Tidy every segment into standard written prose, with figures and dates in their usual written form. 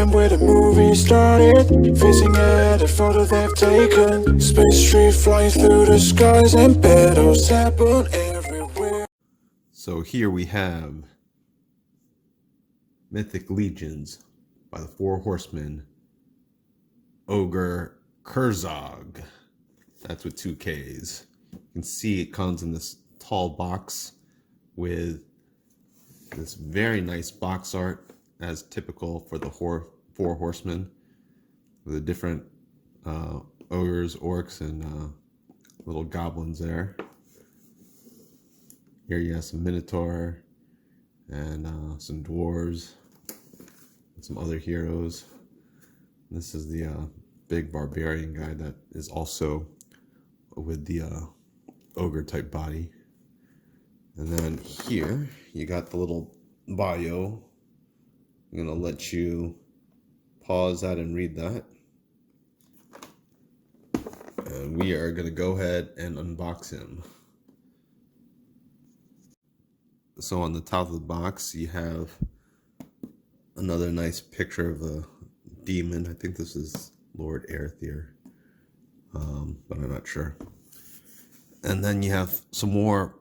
time where the movie started, facing at a photo they've taken. Space tree flying through the skies and battles happen everywhere. So here we have Mythic Legions by the Four Horsemen, Ogre KKurzog. That's with 2 Ks. You can see it comes in this tall box with this very nice box art, as typical for the Four Horsemen, with the different ogres, orcs, and little goblins there. Here you have some minotaur and some dwarves and some other heroes. This is the big barbarian guy that is also with the ogre type body. And then here you got the little bio. I'm gonna let you pause that and read that. And we are gonna go ahead and unbox him. So on the top of the box you have another nice picture of a demon. I think this is Lord Arethyr, but I'm not sure. And then you have some more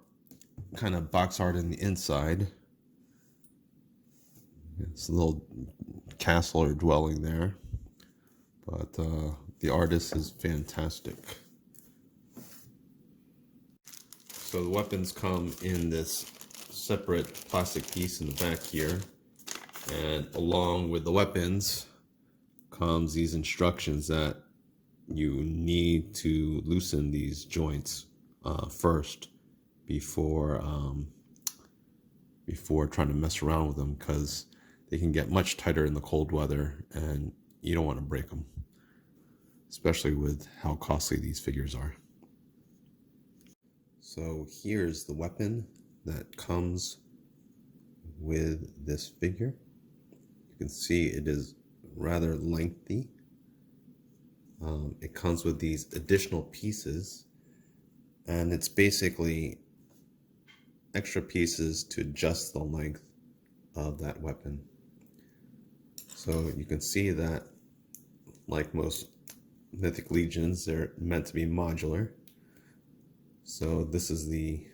kind of box art in the inside. It's a little castle or dwelling there, but the artist is fantastic. So the weapons come in this separate plastic piece in the back here, and along with the weapons comes these instructions that you need to loosen these joints first before trying to mess around with them, because they can get much tighter in the cold weather and you don't want to break them, especially with how costly these figures are. So here's the weapon that comes with this figure. You can see it is rather lengthy. It comes with these additional pieces, and it's basically extra pieces to adjust the length of that weapon. So you can see that, like most Mythic Legions, they're meant to be modular. So this is the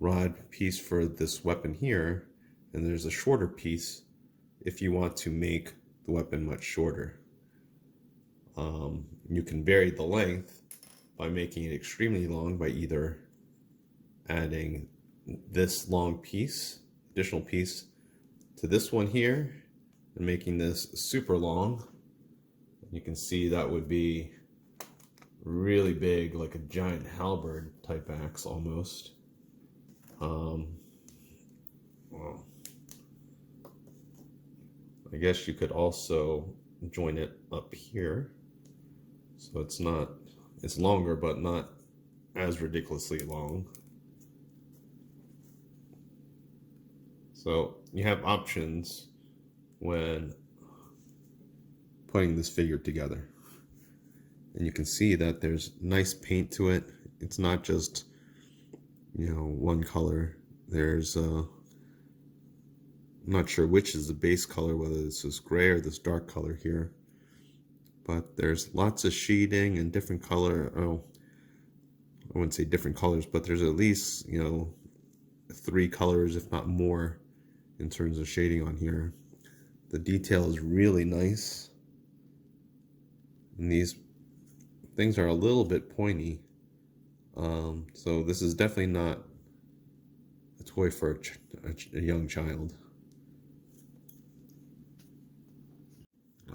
rod piece for this weapon here, and there's a shorter piece if you want to make the weapon much shorter. You can vary the length by making it extremely long by either adding this long piece, additional piece, to this one here, and making this super long. You can see that would be really big, like a giant halberd type axe almost. Well, I guess you could also join it up here, so it's longer but not as ridiculously long. So you have options when putting this figure together, and you can see that there's nice paint to it. It's not just, one color. There's I'm not sure which is the base color, whether this is gray or this dark color here, but there's lots of shading and different color. I wouldn't say different colors, but there's at least 3 colors, if not more, in terms of shading on here. The detail is really nice, and these things are a little bit pointy. So this is definitely not a toy for a young child.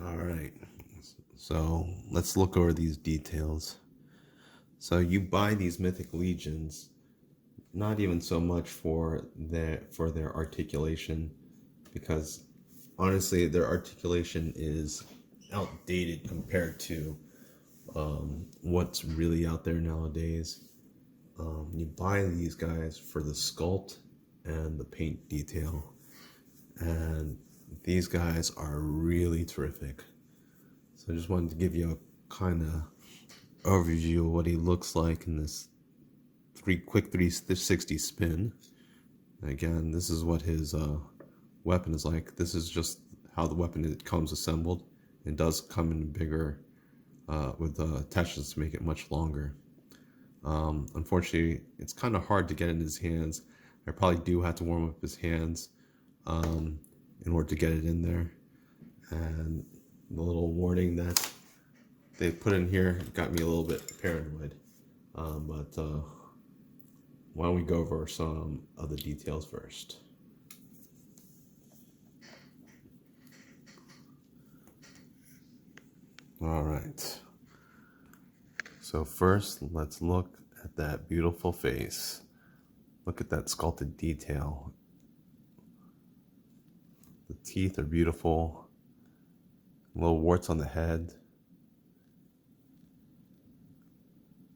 Alright, so let's look over these details. So you buy these Mythic Legions not even so much for their articulation, because honestly their articulation is outdated compared to what's really out there nowadays. You buy these guys for the sculpt and the paint detail, and these guys are really terrific. So I just wanted to give you a kind of overview of what he looks like in this quick 360 spin. Again, this is what his weapon is like. This is just how the weapon comes assembled. It does come in bigger with attachments to make it much longer. Unfortunately, it's kind of hard to get in his hands. I probably do have to warm up his hands in order to get it in there. And the little warning that they put in here got me a little bit paranoid. But why don't we go over some of the details first? All right. So first, let's look at that beautiful face. Look at that sculpted detail. The teeth are beautiful. Little warts on the head.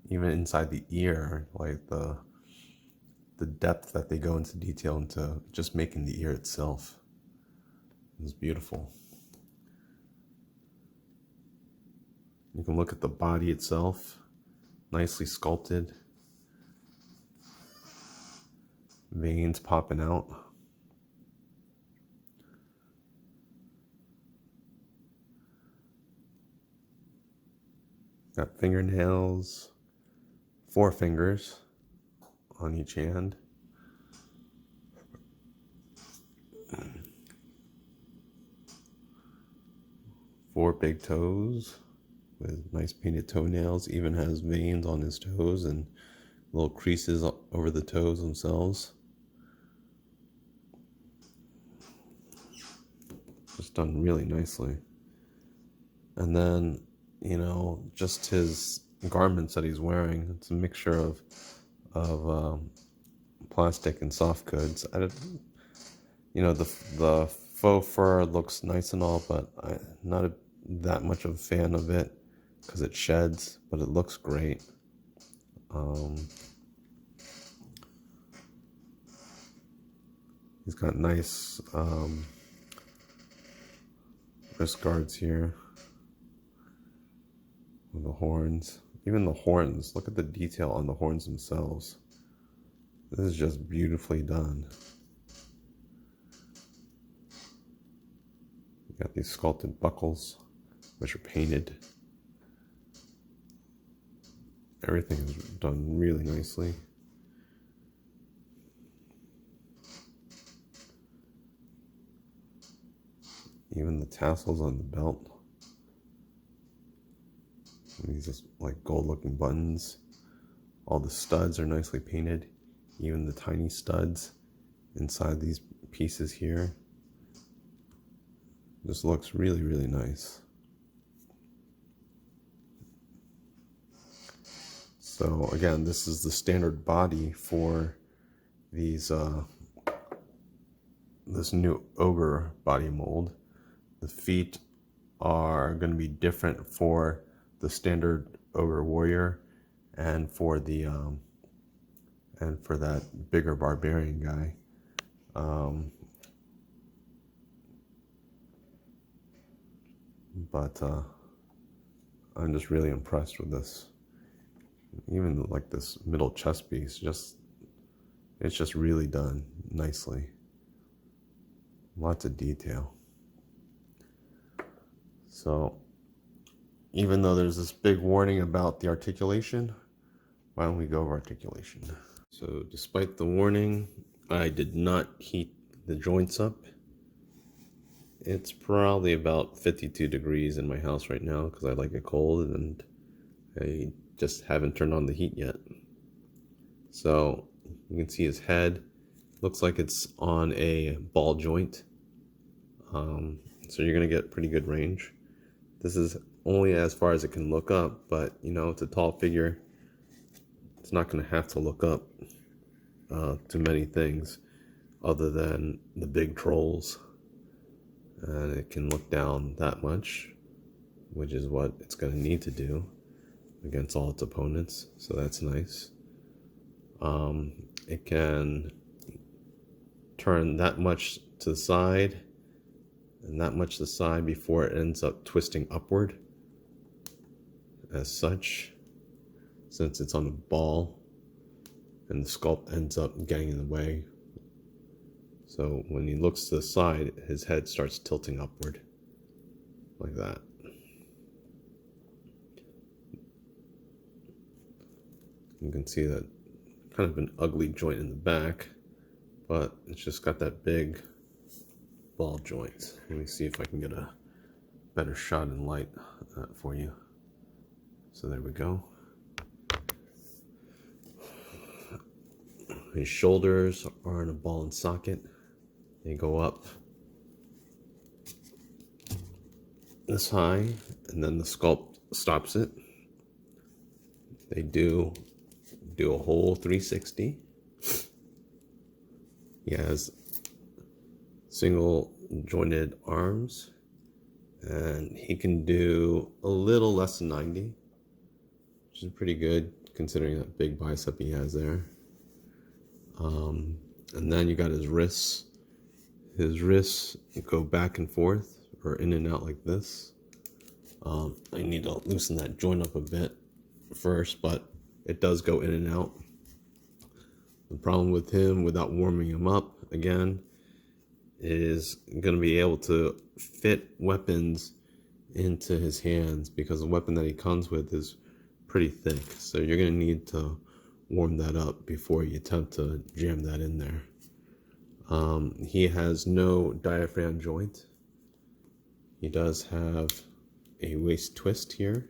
Even inside the ear, like the depth that they go into detail into just making the ear itself is beautiful. You can look at the body itself, nicely sculpted. Veins popping out. Got fingernails, 4 fingers on each hand. Four big toes with nice painted toenails. Even has veins on his toes and little creases over the toes themselves. Just done really nicely. And then, you know, just his garments that he's wearing. It's a mixture of plastic and soft goods. You know, the faux fur looks nice and all, but I'm not that much of a fan of it because it sheds, but it looks great. He's got nice wrist guards here with the horns. Even the horns, look at the detail on the horns themselves. This is just beautifully done. You got these sculpted buckles, which are painted. Everything is done really nicely. Even the tassels on the belt. These just like gold looking buttons. All the studs are nicely painted. Even the tiny studs inside these pieces here. Just looks really, really nice. So again, this is the standard body for these this new Ogre body mold. The feet are going to be different for the standard Ogre warrior and for the and for that bigger barbarian guy. But I'm just really impressed with this. Even like this middle chest piece, it's just really done nicely. Lots of detail. So even though there's this big warning about the articulation, why don't we go over articulation? So despite the warning, I did not heat the joints up. It's probably about 52 degrees in my house right now because I like it cold and I just haven't turned on the heat yet. So you can see his head looks like it's on a ball joint. So you're gonna get pretty good range. This is only as far as it can look up, but you know, it's a tall figure. It's not gonna have to look up to many things other than the big trolls. And it can look down that much, which is what it's gonna need to do against all its opponents, so that's nice. It can turn that much to the side and that much to the side before it ends up twisting upward as such, since it's on a ball and the sculpt ends up getting in the way. So when he looks to the side, his head starts tilting upward like that. You can see that kind of an ugly joint in the back, but it's just got that big ball joint. Let me see if I can get a better shot in light for you. So there we go. His shoulders are in a ball and socket. They go up this high, and then the sculpt stops it. They do a whole 360. He has single jointed arms, and he can do a little less than 90, which is pretty good considering that big bicep he has there. And then you got his wrists. His wrists go back and forth or in and out like this. I need to loosen that joint up a bit first, but it does go in and out. The problem with him, without warming him up again, is going to be able to fit weapons into his hands, because the weapon that he comes with is pretty thick. So you're going to need to warm that up before you attempt to jam that in there. He has no diaphragm joint. He does have a waist twist here,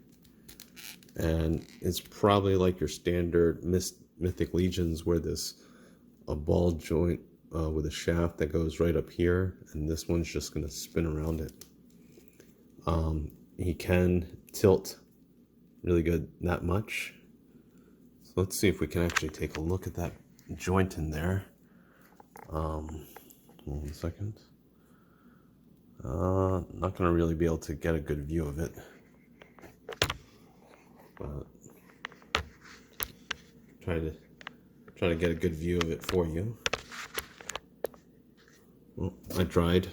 and it's probably like your standard Mythic Legions, where a ball joint with a shaft that goes right up here, and this one's just going to spin around it. He can tilt really good that much. So let's see if we can actually take a look at that joint in there. Hold on a second. Not going to really be able to get a good view of it, but try to get a good view of it for you. Well, I tried,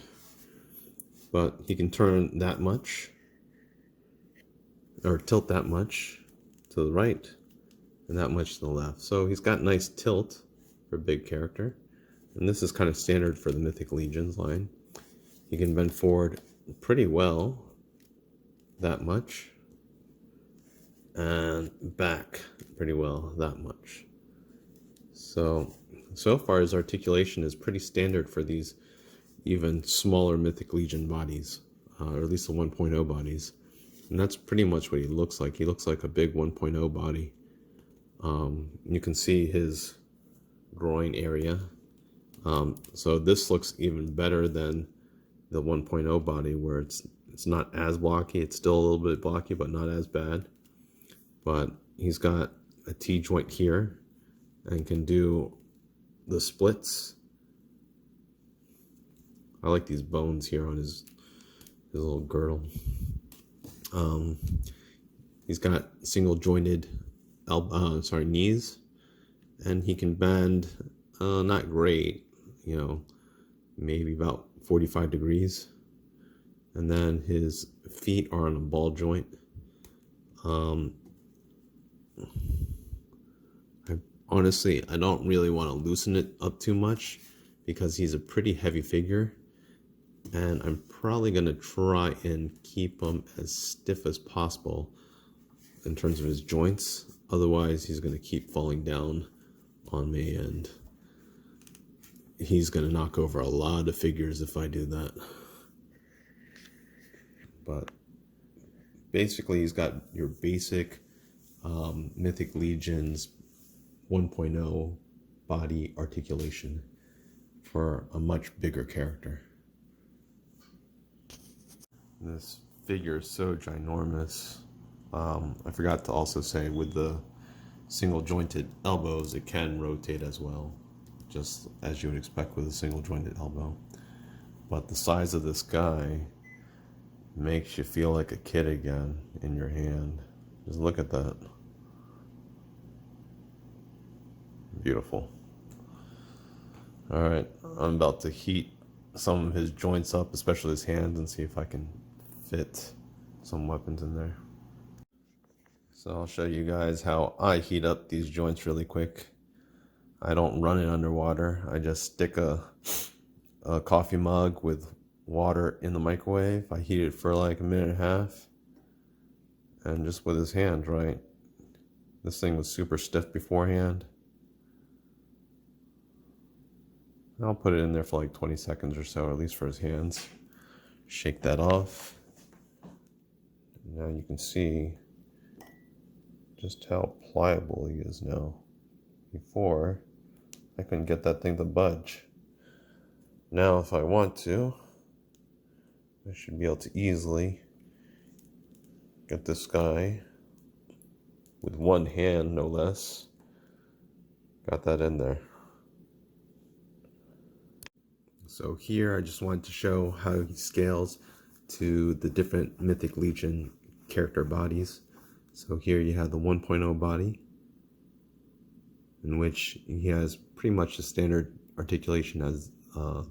but he can turn that much, or tilt that much to the right and that much to the left. So he's got nice tilt for a big character, and this is kind of standard for the Mythic Legions line. He can bend forward pretty well, that much, and back pretty well, that much. So far his articulation is pretty standard for these even smaller Mythic Legion bodies, or at least the 1.0 bodies. And that's pretty much what he looks like. He looks like a big 1.0 body. You can see his groin area. So this looks even better than the 1.0 body, where it's not as blocky. It's still a little bit blocky, but not as bad. But he's got a T joint here and can do the splits. I like these bones here on his little girdle. He's got single jointed knees, and he can bend not great, maybe about 45 degrees. And then his feet are on a ball joint. Honestly, I don't really want to loosen it up too much, because he's a pretty heavy figure, and I'm probably going to try and keep him as stiff as possible in terms of his joints. Otherwise, he's going to keep falling down on me, and he's going to knock over a lot of figures if I do that. But basically, he's got your basic Mythic Legions 1.0 body articulation for a much bigger character. This figure is so ginormous. I forgot to also say, with the single jointed elbows, it can rotate as well, just as you would expect with a single jointed elbow. But the size of this guy makes you feel like a kid again in your hand. Just look at that. Beautiful. All right, I'm about to heat some of his joints up, especially his hands, and see if I can fit some weapons in there. So I'll show you guys how I heat up these joints really quick. I don't run it underwater. I just stick a a coffee mug with water in the microwave. I heat it for like a minute and a half. And just with his hand, right? This thing was super stiff beforehand. I'll put it in there for like 20 seconds or so, at least for his hands. Shake that off. Now you can see just how pliable he is now. Before, I couldn't get that thing to budge. Now if I want to, I should be able to easily get this guy with one hand, no less. Got that in there. So here I just wanted to show how he scales to the different Mythic Legion character bodies. So here you have the 1.0 body, in which he has pretty much the standard articulation as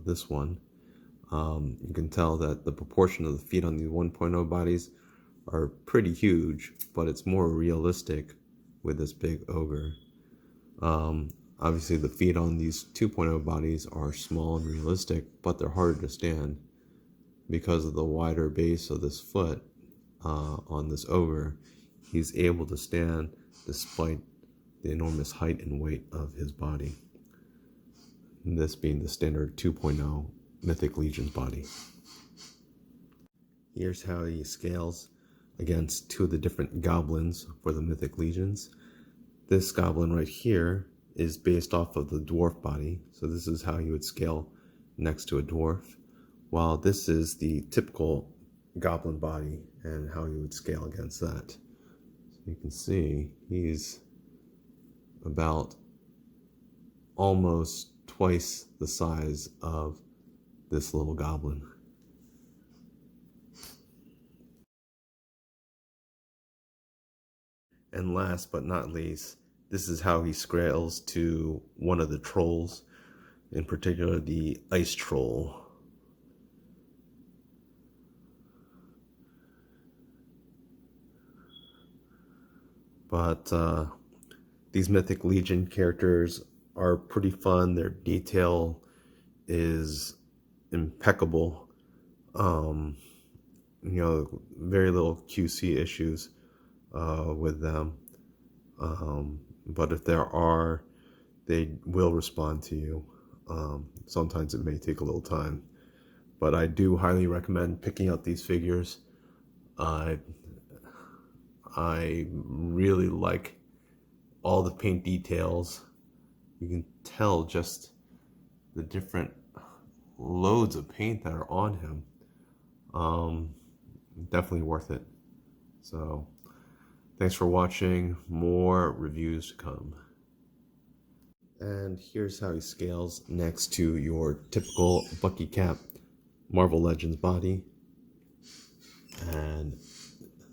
this one. You can tell that the proportion of the feet on the 1.0 bodies are pretty huge, but it's more realistic with this big ogre. Obviously the feet on these 2.0 bodies are small and realistic, but they're harder to stand because of the wider base of this foot on this ogre. He's able to stand despite the enormous height and weight of his body. And this being the standard 2.0 Mythic Legions body. Here's how he scales against two of the different goblins for the Mythic Legions. This goblin right here is based off of the dwarf body, so this is how he would scale next to a dwarf, while this is the typical goblin body and how he would scale against that. So you can see he's about almost twice the size of this little goblin. And last but not least, this is how he scales to one of the trolls, in particular the ice troll. But these Mythic Legion characters are pretty fun. Their detail is impeccable. Very little QC issues with them. But if there are, they will respond to you. Sometimes it may take a little time, but I do highly recommend picking out these figures. I really like all the paint details. You can tell just the different loads of paint that are on him. Definitely worth it. So thanks for watching. More reviews to come. And here's how he scales next to your typical Bucky Cap Marvel Legends body and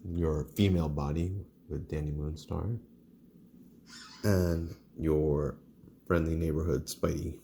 your female body with Danny Moonstar and your friendly neighborhood Spidey.